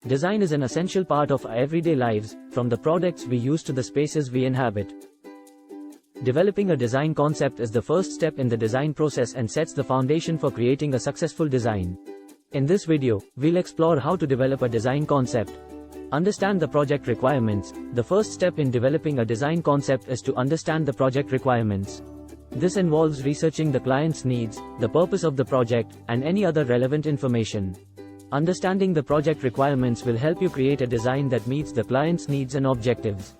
Design is an essential part of our everyday lives, from the products we use to the spaces we inhabit. Developing a design concept is the first step in the design process and sets the foundation for creating a successful design. In this video, we'll explore how to develop a design concept. Understand the project requirements. The first step in developing a design concept is to understand the project requirements. This involves researching the client's needs, the purpose of the project, and any other relevant information. Understanding the project requirements will help you create a design that meets the client's needs and objectives.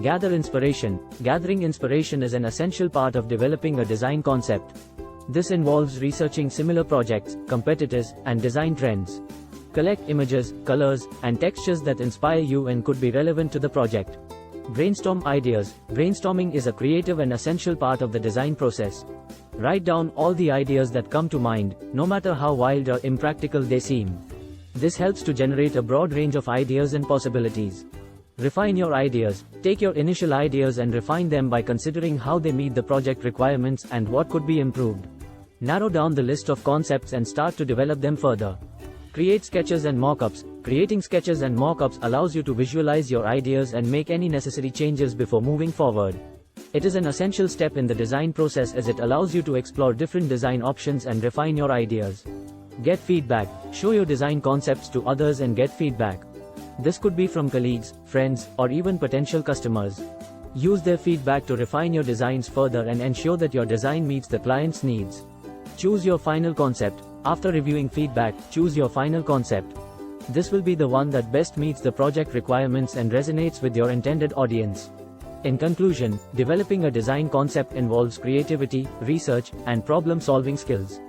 Gather inspiration. Gathering inspiration is an essential part of developing a design concept. This involves researching similar projects, competitors, and design trends. Collect images, colors, and textures that inspire you and could be relevant to the project. Brainstorm ideas. Brainstorming is a creative and essential part of the design process. Write down all the ideas that come to mind, no matter how wild or impractical they seem. This helps to generate a broad range of ideas and possibilities. Refine your ideas. Take your initial ideas and refine them by considering how they meet the project requirements and what could be improved. Narrow down the list of concepts and start to develop them further. Create sketches and mock-ups. Creating sketches and mock-ups allows you to visualize your ideas and make any necessary changes before moving forward. It is an essential step in the design process as it allows you to explore different design options and refine your ideas. Get feedback. Show your design concepts to others and get feedback. This could be from colleagues, friends, or even potential customers. Use their feedback to refine your designs further and ensure that your design meets the client's needs. Choose your final concept. After reviewing feedback, choose your final concept. This will be the one that best meets the project requirements and resonates with your intended audience. In conclusion, developing a design concept involves creativity, research, and problem-solving skills.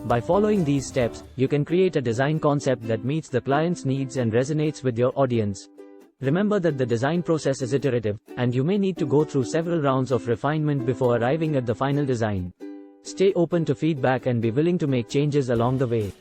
By following these steps, you can create a design concept that meets the client's needs and resonates with your audience. Remember that the design process is iterative, and you may need to go through several rounds of refinement before arriving at the final design. Stay open to feedback and be willing to make changes along the way.